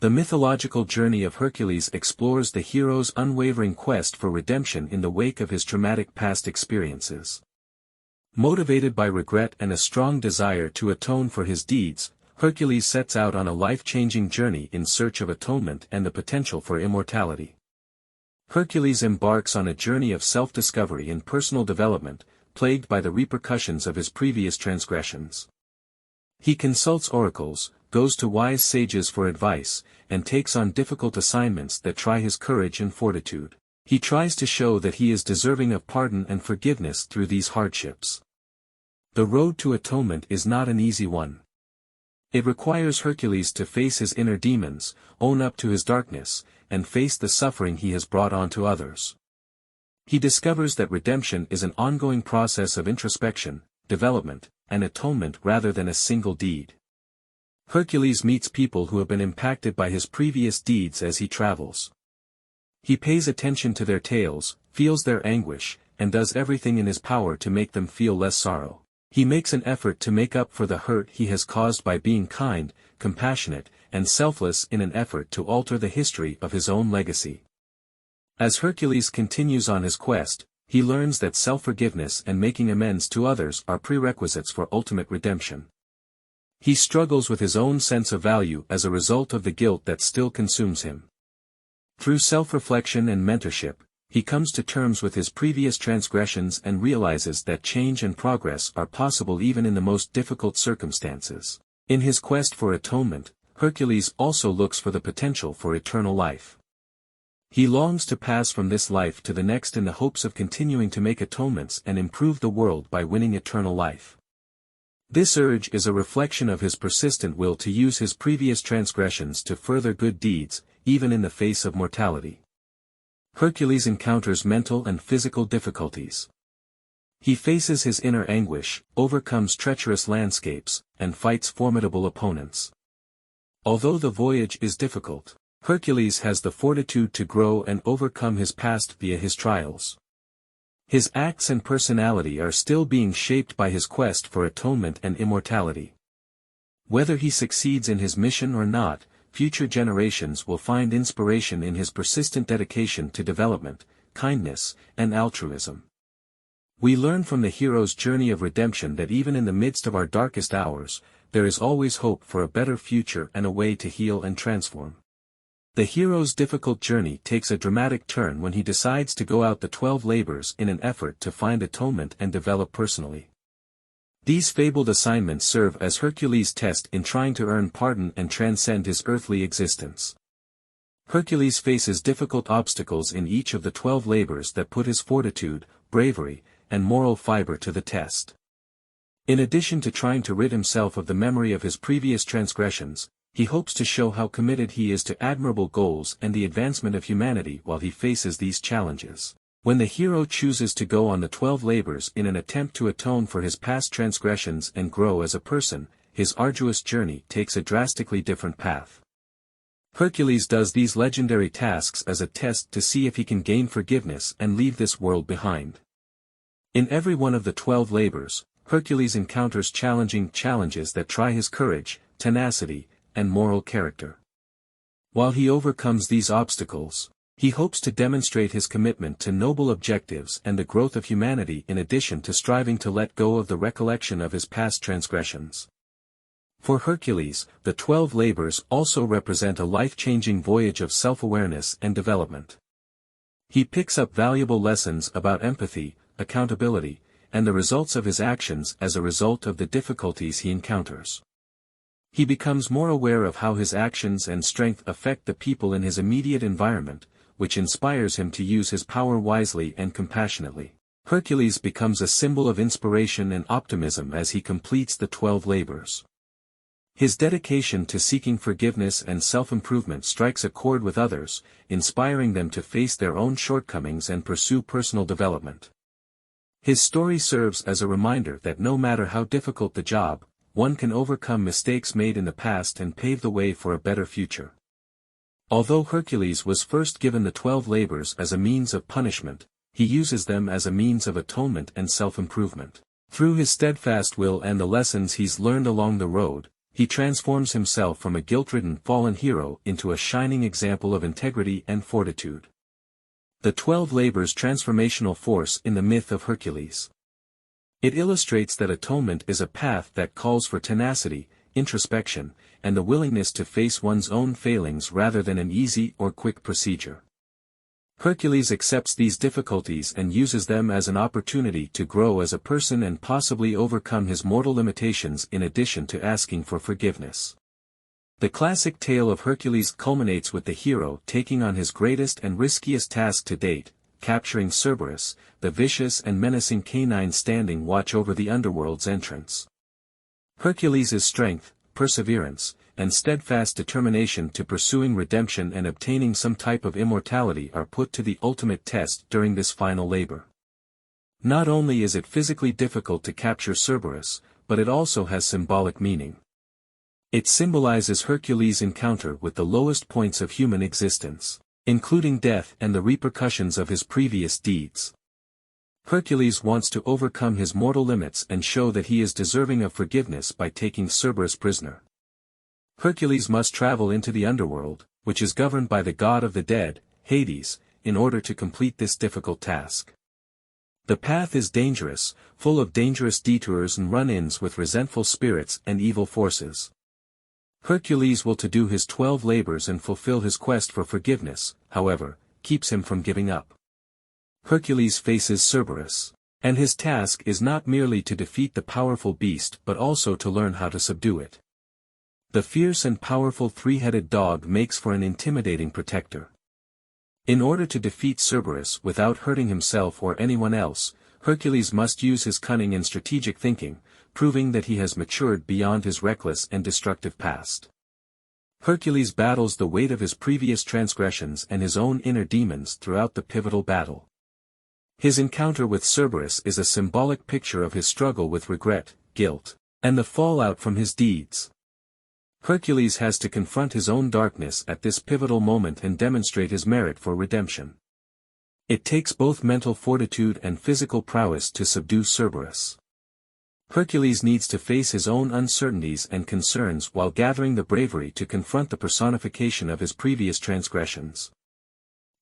The mythological journey of Hercules explores the hero's unwavering quest for redemption in the wake of his traumatic past experiences. Motivated by regret and a strong desire to atone for his deeds, Hercules sets out on a life-changing journey in search of atonement and the potential for immortality. Hercules embarks on a journey of self-discovery and personal development, plagued by the repercussions of his previous transgressions. He consults oracles, goes to wise sages for advice, and takes on difficult assignments that try his courage and fortitude. He tries to show that he is deserving of pardon and forgiveness through these hardships. The road to atonement is not an easy one. It requires Hercules to face his inner demons, own up to his darkness, and face the suffering he has brought onto others. He discovers that redemption is an ongoing process of introspection, development, and atonement rather than a single deed. Hercules meets people who have been impacted by his previous deeds as he travels. He pays attention to their tales, feels their anguish, and does everything in his power to make them feel less sorrow. He makes an effort to make up for the hurt he has caused by being kind, compassionate, and selfless in an effort to alter the history of his own legacy. As Hercules continues on his quest, he learns that self-forgiveness and making amends to others are prerequisites for ultimate redemption. He struggles with his own sense of value as a result of the guilt that still consumes him. Through self-reflection and mentorship, he comes to terms with his previous transgressions and realizes that change and progress are possible even in the most difficult circumstances. In his quest for atonement, Hercules also looks for the potential for eternal life. He longs to pass from this life to the next in the hopes of continuing to make atonements and improve the world by winning eternal life. This urge is a reflection of his persistent will to use his previous transgressions to further good deeds, even in the face of mortality. Hercules encounters mental and physical difficulties. He faces his inner anguish, overcomes treacherous landscapes, and fights formidable opponents. Although the voyage is difficult, Hercules has the fortitude to grow and overcome his past via his trials. His acts and personality are still being shaped by his quest for atonement and immortality. Whether he succeeds in his mission or not, future generations will find inspiration in his persistent dedication to development, kindness, and altruism. We learn from the hero's journey of redemption that even in the midst of our darkest hours, there is always hope for a better future and a way to heal and transform. The hero's difficult journey takes a dramatic turn when he decides to go out the 12 labors in an effort to find atonement and develop personally. These fabled assignments serve as Hercules' test in trying to earn pardon and transcend his earthly existence. Hercules faces difficult obstacles in each of the 12 labors that put his fortitude, bravery, and moral fiber to the test. In addition to trying to rid himself of the memory of his previous transgressions, he hopes to show how committed he is to admirable goals and the advancement of humanity while he faces these challenges. When the hero chooses to go on the 12 labors in an attempt to atone for his past transgressions and grow as a person, his arduous journey takes a drastically different path. Hercules does these legendary tasks as a test to see if he can gain forgiveness and leave this world behind. In every one of the 12 labors, Hercules encounters challenging challenges that try his courage, tenacity, and moral character. While he overcomes these obstacles, he hopes to demonstrate his commitment to noble objectives and the growth of humanity in addition to striving to let go of the recollection of his past transgressions. For Hercules, the 12 labors also represent a life-changing voyage of self-awareness and development. He picks up valuable lessons about empathy, accountability, and the results of his actions as a result of the difficulties he encounters. He becomes more aware of how his actions and strength affect the people in his immediate environment, which inspires him to use his power wisely and compassionately. Hercules becomes a symbol of inspiration and optimism as he completes the 12 labors. His dedication to seeking forgiveness and self-improvement strikes a chord with others, inspiring them to face their own shortcomings and pursue personal development. His story serves as a reminder that no matter how difficult the job, one can overcome mistakes made in the past and pave the way for a better future. Although Hercules was first given the 12 labors as a means of punishment, he uses them as a means of atonement and self-improvement. Through his steadfast will and the lessons he's learned along the road, he transforms himself from a guilt-ridden fallen hero into a shining example of integrity and fortitude. The 12 labors transformational force in the myth of Hercules. It illustrates that atonement is a path that calls for tenacity, introspection, and the willingness to face one's own failings rather than an easy or quick procedure. Hercules accepts these difficulties and uses them as an opportunity to grow as a person and possibly overcome his mortal limitations in addition to asking for forgiveness. The classic tale of Hercules culminates with the hero taking on his greatest and riskiest task to date, capturing Cerberus, the vicious and menacing canine standing watch over the underworld's entrance. Hercules' strength, perseverance, and steadfast determination to pursuing redemption and obtaining some type of immortality are put to the ultimate test during this final labor. Not only is it physically difficult to capture Cerberus, but it also has symbolic meaning. It symbolizes Hercules' encounter with the lowest points of human existence, including death and the repercussions of his previous deeds. Hercules wants to overcome his mortal limits and show that he is deserving of forgiveness by taking Cerberus prisoner. Hercules must travel into the underworld, which is governed by the god of the dead, Hades, in order to complete this difficult task. The path is dangerous, full of dangerous detours and run-ins with resentful spirits and evil forces. Hercules will to do his 12 labors and fulfill his quest for forgiveness, however, keeps him from giving up. Hercules faces Cerberus, and his task is not merely to defeat the powerful beast but also to learn how to subdue it. The fierce and powerful three-headed dog makes for an intimidating protector. In order to defeat Cerberus without hurting himself or anyone else, Hercules must use his cunning and strategic thinking, proving that he has matured beyond his reckless and destructive past. Hercules battles the weight of his previous transgressions and his own inner demons throughout the pivotal battle. His encounter with Cerberus is a symbolic picture of his struggle with regret, guilt, and the fallout from his deeds. Hercules has to confront his own darkness at this pivotal moment and demonstrate his merit for redemption. It takes both mental fortitude and physical prowess to subdue Cerberus. Hercules needs to face his own uncertainties and concerns while gathering the bravery to confront the personification of his previous transgressions.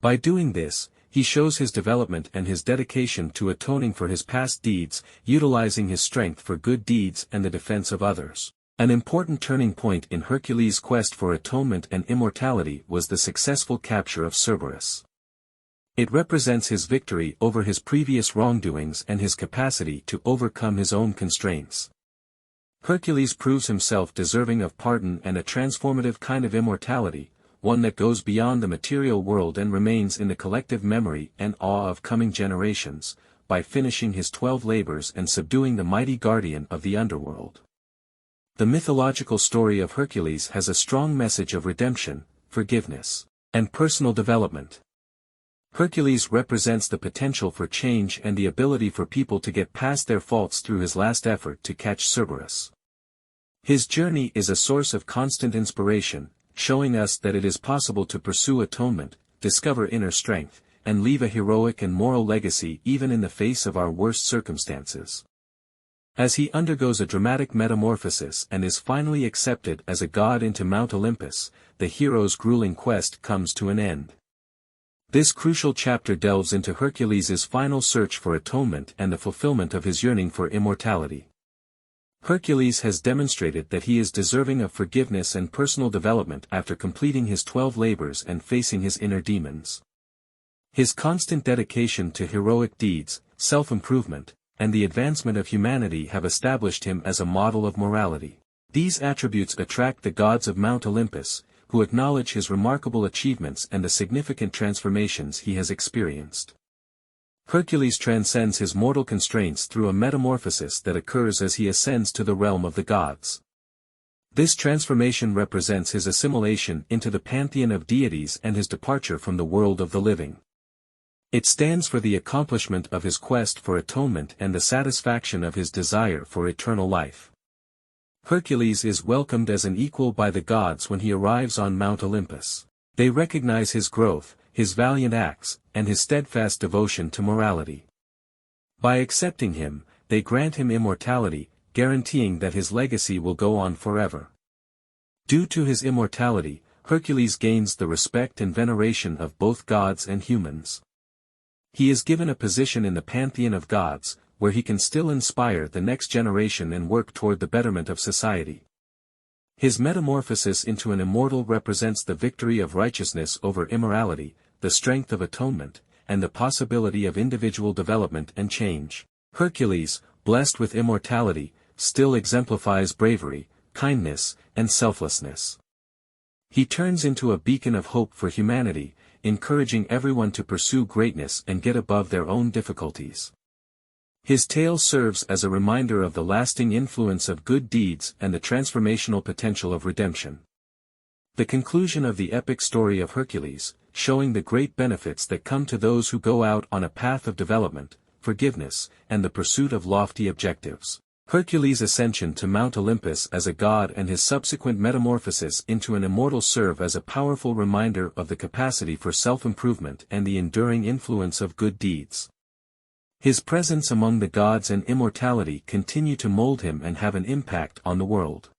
By doing this, he shows his development and his dedication to atoning for his past deeds, utilizing his strength for good deeds and the defense of others. An important turning point in Hercules' quest for atonement and immortality was the successful capture of Cerberus. It represents his victory over his previous wrongdoings and his capacity to overcome his own constraints. Hercules proves himself deserving of pardon and a transformative kind of immortality, one that goes beyond the material world and remains in the collective memory and awe of coming generations, by finishing his 12 labors and subduing the mighty guardian of the underworld. The mythological story of Hercules has a strong message of redemption, forgiveness, and personal development. Hercules represents the potential for change and the ability for people to get past their faults through his last effort to catch Cerberus. His journey is a source of constant inspiration, showing us that it is possible to pursue atonement, discover inner strength, and leave a heroic and moral legacy even in the face of our worst circumstances. As he undergoes a dramatic metamorphosis and is finally accepted as a god into Mount Olympus, the hero's grueling quest comes to an end. This crucial chapter delves into Hercules' final search for atonement and the fulfillment of his yearning for immortality. Hercules has demonstrated that he is deserving of forgiveness and personal development after completing his 12 labors and facing his inner demons. His constant dedication to heroic deeds, self-improvement, and the advancement of humanity have established him as a model of morality. These attributes attract the gods of Mount Olympus, who acknowledge his remarkable achievements and the significant transformations he has experienced. Hercules transcends his mortal constraints through a metamorphosis that occurs as he ascends to the realm of the gods. This transformation represents his assimilation into the pantheon of deities and his departure from the world of the living. It stands for the accomplishment of his quest for atonement and the satisfaction of his desire for eternal life. Hercules is welcomed as an equal by the gods when he arrives on Mount Olympus. They recognize his growth, his valiant acts, and his steadfast devotion to morality. By accepting him, they grant him immortality, guaranteeing that his legacy will go on forever. Due to his immortality, Hercules gains the respect and veneration of both gods and humans. He is given a position in the pantheon of gods, where he can still inspire the next generation and work toward the betterment of society. His metamorphosis into an immortal represents the victory of righteousness over immorality, the strength of atonement, and the possibility of individual development and change. Hercules, blessed with immortality, still exemplifies bravery, kindness, and selflessness. He turns into a beacon of hope for humanity, encouraging everyone to pursue greatness and get above their own difficulties. His tale serves as a reminder of the lasting influence of good deeds and the transformational potential of redemption. The conclusion of the epic story of Hercules, showing the great benefits that come to those who go out on a path of development, forgiveness, and the pursuit of lofty objectives. Hercules' ascension to Mount Olympus as a god and his subsequent metamorphosis into an immortal serve as a powerful reminder of the capacity for self-improvement and the enduring influence of good deeds. His presence among the gods and immortality continue to mold him and have an impact on the world.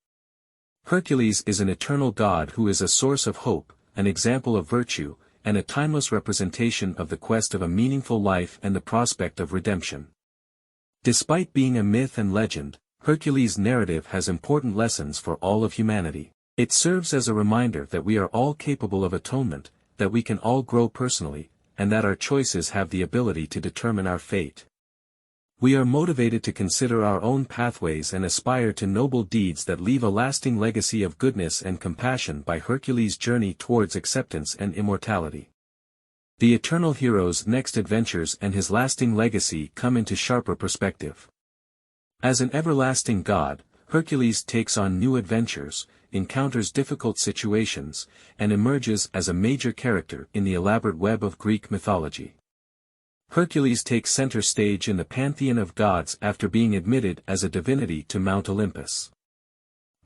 Hercules is an eternal god who is a source of hope, an example of virtue, and a timeless representation of the quest of a meaningful life and the prospect of redemption. Despite being a myth and legend, Hercules' narrative has important lessons for all of humanity. It serves as a reminder that we are all capable of atonement, that we can all grow personally, and that our choices have the ability to determine our fate. We are motivated to consider our own pathways and aspire to noble deeds that leave a lasting legacy of goodness and compassion by Hercules' journey towards acceptance and immortality. The eternal hero's next adventures and his lasting legacy come into sharper perspective. As an everlasting god, Hercules takes on new adventures, encounters difficult situations, and emerges as a major character in the elaborate web of Greek mythology. Hercules takes center stage in the pantheon of gods after being admitted as a divinity to Mount Olympus.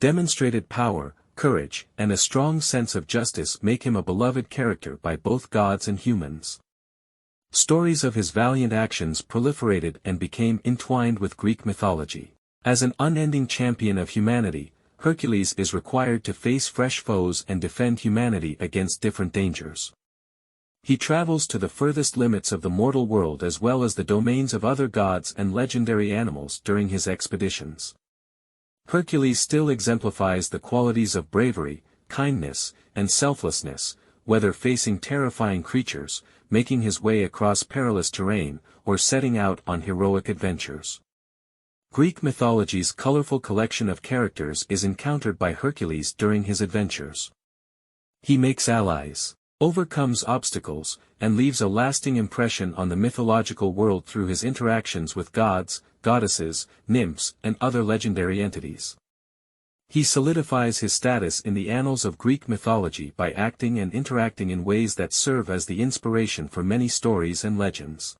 Demonstrated power, courage, and a strong sense of justice make him a beloved character by both gods and humans. Stories of his valiant actions proliferated and became entwined with Greek mythology. As an unending champion of humanity, Hercules is required to face fresh foes and defend humanity against different dangers. He travels to the furthest limits of the mortal world as well as the domains of other gods and legendary animals during his expeditions. Hercules still exemplifies the qualities of bravery, kindness, and selflessness, whether facing terrifying creatures, making his way across perilous terrain, or setting out on heroic adventures. Greek mythology's colorful collection of characters is encountered by Hercules during his adventures. He makes allies, overcomes obstacles, and leaves a lasting impression on the mythological world through his interactions with gods, goddesses, nymphs, and other legendary entities. He solidifies his status in the annals of Greek mythology by acting and interacting in ways that serve as the inspiration for many stories and legends.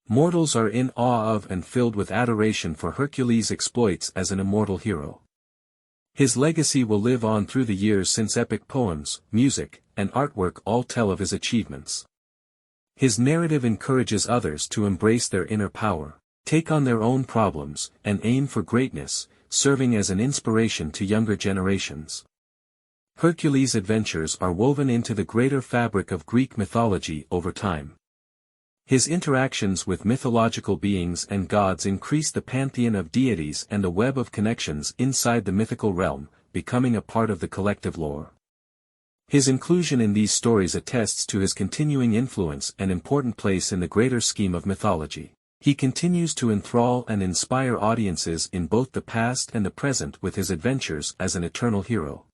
Mortals are in awe of and filled with adoration for Hercules' exploits as an immortal hero. His legacy will live on through the years since epic poems, music, and artwork all tell of his achievements. His narrative encourages others to embrace their inner power, take on their own problems, and aim for greatness, serving as an inspiration to younger generations. Hercules' adventures are woven into the greater fabric of Greek mythology over time. His interactions with mythological beings and gods increase the pantheon of deities and the web of connections inside the mythical realm, becoming a part of the collective lore. His inclusion in these stories attests to his continuing influence and important place in the greater scheme of mythology. He continues to enthrall and inspire audiences in both the past and the present with his adventures as an eternal hero.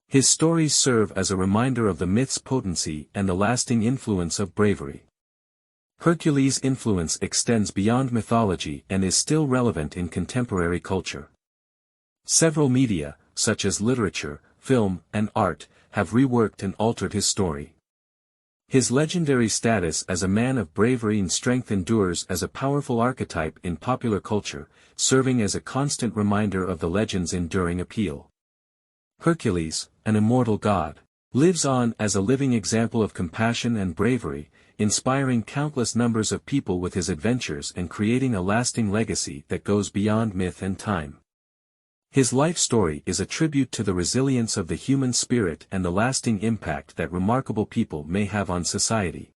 His stories serve as a reminder of the myth's potency and the lasting influence of bravery. Hercules' influence extends beyond mythology and is still relevant in contemporary culture. Several media, such as literature, film, and art, have reworked and altered his story. His legendary status as a man of bravery and strength endures as a powerful archetype in popular culture, serving as a constant reminder of the legend's enduring appeal. Hercules, an immortal god, lives on as a living example of compassion and bravery, inspiring countless numbers of people with his adventures and creating a lasting legacy that goes beyond myth and time. His life story is a tribute to the resilience of the human spirit and the lasting impact that remarkable people may have on society.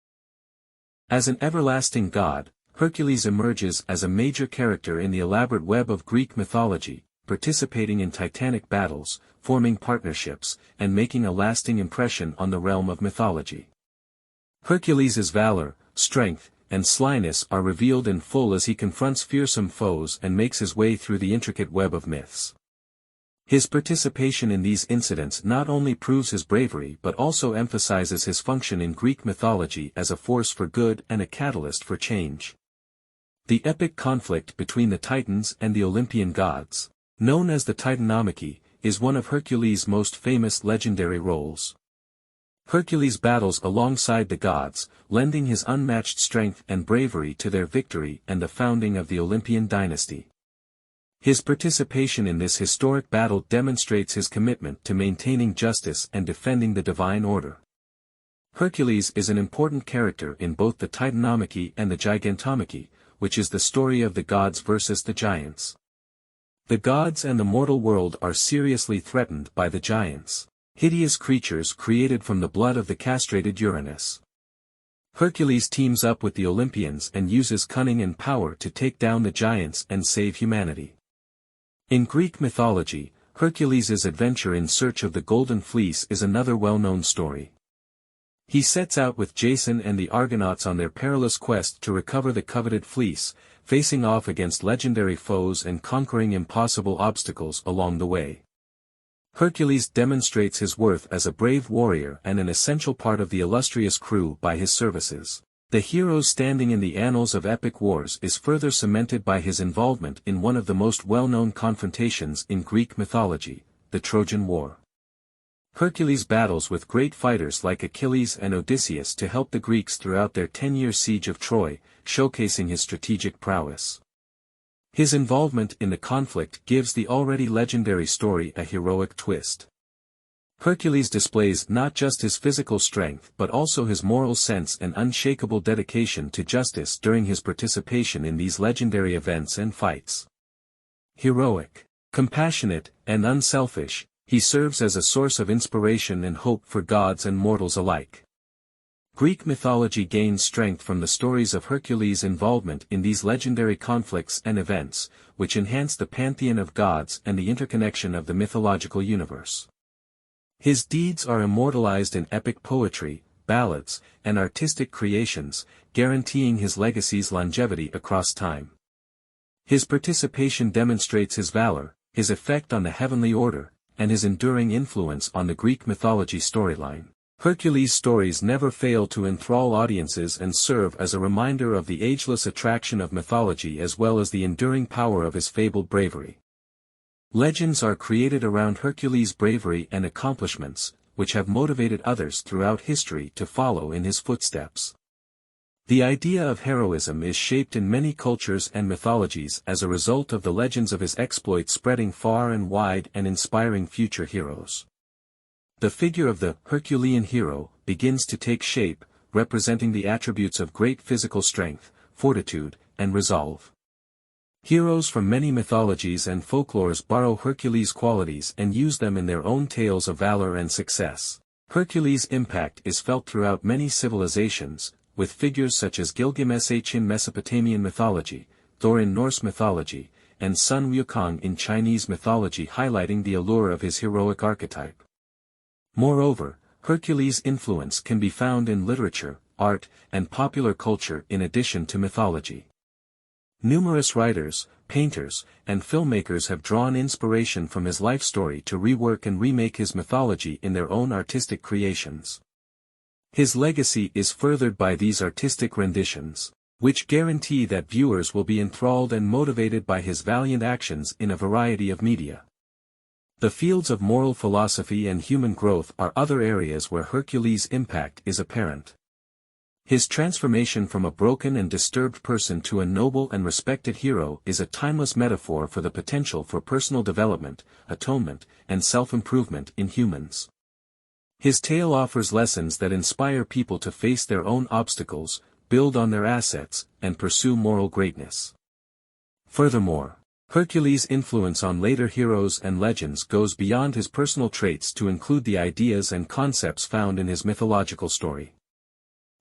As an everlasting god, Hercules emerges as a major character in the elaborate web of Greek mythology, participating in titanic battles, forming partnerships, and making a lasting impression on the realm of mythology. Hercules' valor, strength, and slyness are revealed in full as he confronts fearsome foes and makes his way through the intricate web of myths. His participation in these incidents not only proves his bravery but also emphasizes his function in Greek mythology as a force for good and a catalyst for change. The epic conflict between the Titans and the Olympian gods, known as the Titanomachy, is one of Hercules' most famous legendary roles. Hercules battles alongside the gods, lending his unmatched strength and bravery to their victory and the founding of the Olympian dynasty. His participation in this historic battle demonstrates his commitment to maintaining justice and defending the divine order. Hercules is an important character in both the Titanomachy and the Gigantomachy, which is the story of the gods versus the giants. The gods and the mortal world are seriously threatened by the giants, hideous creatures created from the blood of the castrated Uranus. Hercules teams up with the Olympians and uses cunning and power to take down the giants and save humanity. In Greek mythology, Hercules' adventure in search of the Golden Fleece is another well-known story. He sets out with Jason and the Argonauts on their perilous quest to recover the coveted fleece, facing off against legendary foes and conquering impossible obstacles along the way. Hercules demonstrates his worth as a brave warrior and an essential part of the illustrious crew by his services. The hero's standing in the annals of epic wars is further cemented by his involvement in one of the most well-known confrontations in Greek mythology, the Trojan War. Hercules battles with great fighters like Achilles and Odysseus to help the Greeks throughout their 10-year siege of Troy, showcasing his strategic prowess. His involvement in the conflict gives the already legendary story a heroic twist. Hercules displays not just his physical strength but also his moral sense and unshakable dedication to justice during his participation in these legendary events and fights. Heroic, compassionate, and unselfish, he serves as a source of inspiration and hope for gods and mortals alike. Greek mythology gains strength from the stories of Hercules' involvement in these legendary conflicts and events, which enhance the pantheon of gods and the interconnection of the mythological universe. His deeds are immortalized in epic poetry, ballads, and artistic creations, guaranteeing his legacy's longevity across time. His participation demonstrates his valor, his effect on the heavenly order, and his enduring influence on the Greek mythology storyline. Hercules' stories never fail to enthrall audiences and serve as a reminder of the ageless attraction of mythology as well as the enduring power of his fabled bravery. Legends are created around Hercules' bravery and accomplishments, which have motivated others throughout history to follow in his footsteps. The idea of heroism is shaped in many cultures and mythologies as a result of the legends of his exploits spreading far and wide and inspiring future heroes. The figure of the Herculean hero begins to take shape, representing the attributes of great physical strength, fortitude, and resolve. Heroes from many mythologies and folklores borrow Hercules' qualities and use them in their own tales of valor and success. Hercules' impact is felt throughout many civilizations, with figures such as Gilgamesh in Mesopotamian mythology, Thor in Norse mythology, and Sun Wukong in Chinese mythology highlighting the allure of his heroic archetype. Moreover, Hercules' influence can be found in literature, art, and popular culture in addition to mythology. Numerous writers, painters, and filmmakers have drawn inspiration from his life story to rework and remake his mythology in their own artistic creations. His legacy is furthered by these artistic renditions, which guarantee that viewers will be enthralled and motivated by his valiant actions in a variety of media. The fields of moral philosophy and human growth are other areas where Hercules' impact is apparent. His transformation from a broken and disturbed person to a noble and respected hero is a timeless metaphor for the potential for personal development, atonement, and self-improvement in humans. His tale offers lessons that inspire people to face their own obstacles, build on their assets, and pursue moral greatness. Furthermore, Hercules' influence on later heroes and legends goes beyond his personal traits to include the ideas and concepts found in his mythological story.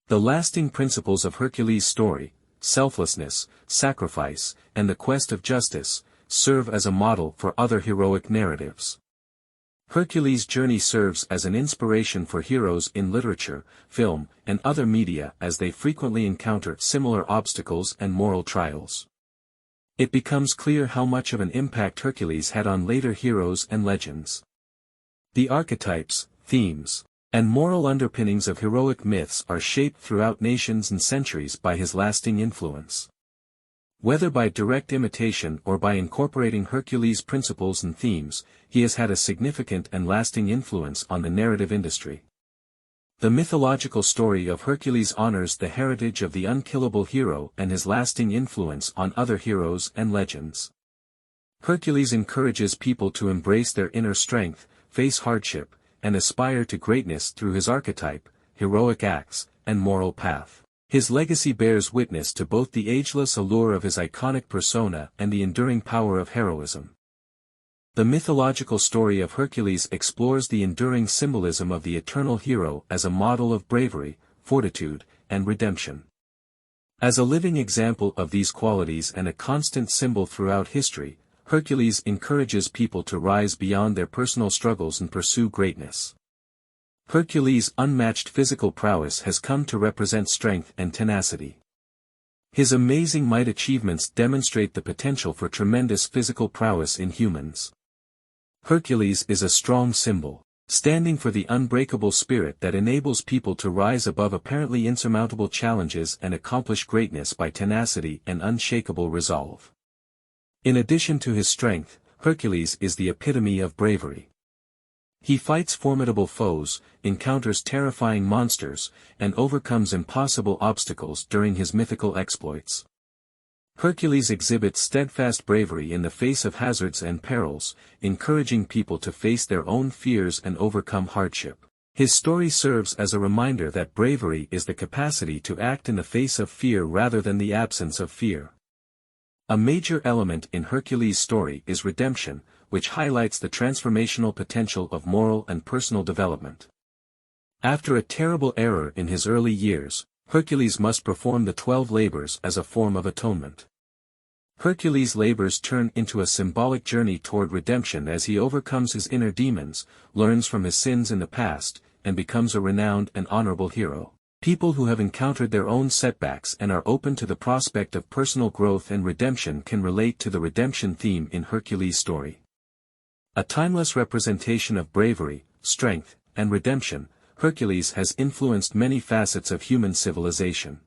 The lasting principles of Hercules' story, selflessness, sacrifice, and the quest of justice, serve as a model for other heroic narratives. Hercules' journey serves as an inspiration for heroes in literature, film, and other media as they frequently encounter similar obstacles and moral trials. It becomes clear how much of an impact Hercules had on later heroes and legends. The archetypes, themes, and moral underpinnings of heroic myths are shaped throughout nations and centuries by his lasting influence. Whether by direct imitation or by incorporating Hercules' principles and themes, he has had a significant and lasting influence on the narrative industry. The mythological story of Hercules honors the heritage of the unkillable hero and his lasting influence on other heroes and legends. Hercules encourages people to embrace their inner strength, face hardship, and aspire to greatness through his archetype, heroic acts, and moral path. His legacy bears witness to both the ageless allure of his iconic persona and the enduring power of heroism. The mythological story of Hercules explores the enduring symbolism of the eternal hero as a model of bravery, fortitude, and redemption. As a living example of these qualities and a constant symbol throughout history, Hercules encourages people to rise beyond their personal struggles and pursue greatness. Hercules' unmatched physical prowess has come to represent strength and tenacity. His amazing might achievements demonstrate the potential for tremendous physical prowess in humans. Hercules is a strong symbol, standing for the unbreakable spirit that enables people to rise above apparently insurmountable challenges and accomplish greatness by tenacity and unshakable resolve. In addition to his strength, Hercules is the epitome of bravery. He fights formidable foes, encounters terrifying monsters, and overcomes impossible obstacles during his mythical exploits. Hercules exhibits steadfast bravery in the face of hazards and perils, encouraging people to face their own fears and overcome hardship. His story serves as a reminder that bravery is the capacity to act in the face of fear rather than the absence of fear. A major element in Hercules' story is redemption, which highlights the transformational potential of moral and personal development. After a terrible error in his early years, Hercules must perform the 12 labors as a form of atonement. Hercules' labors turn into a symbolic journey toward redemption as he overcomes his inner demons, learns from his sins in the past, and becomes a renowned and honorable hero. People who have encountered their own setbacks and are open to the prospect of personal growth and redemption can relate to the redemption theme in Hercules' story. A timeless representation of bravery, strength, and redemption, Hercules has influenced many facets of human civilization.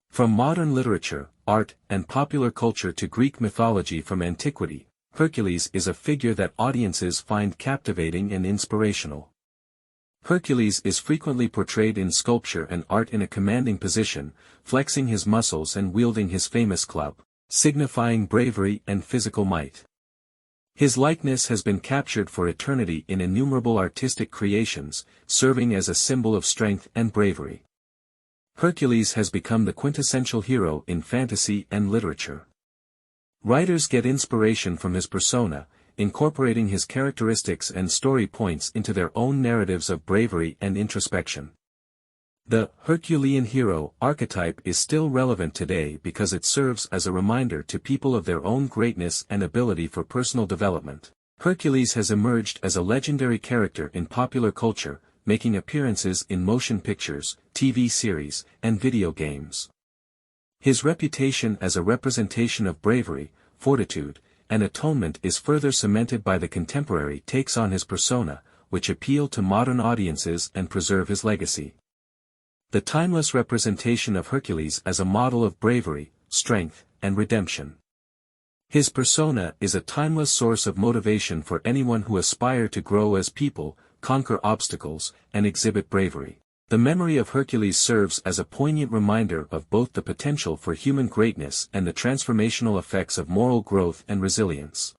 From modern literature, art, and popular culture to Greek mythology from antiquity, Hercules is a figure that audiences find captivating and inspirational. Hercules is frequently portrayed in sculpture and art in a commanding position, flexing his muscles and wielding his famous club, signifying bravery and physical might. His likeness has been captured for eternity in innumerable artistic creations, serving as a symbol of strength and bravery. Hercules has become the quintessential hero in fantasy and literature. Writers get inspiration from his persona, incorporating his characteristics and story points into their own narratives of bravery and introspection. The Herculean hero archetype is still relevant today because it serves as a reminder to people of their own greatness and ability for personal development. Hercules has emerged as a legendary character in popular culture, making appearances in motion pictures, TV series, and video games. His reputation as a representation of bravery, fortitude, and atonement is further cemented by the contemporary takes on his persona, which appeal to modern audiences and preserve his legacy. The timeless representation of Hercules as a model of bravery, strength, and redemption. His persona is a timeless source of motivation for anyone who aspire to grow as people, conquer obstacles, and exhibit bravery. The memory of Hercules serves as a poignant reminder of both the potential for human greatness and the transformational effects of moral growth and resilience.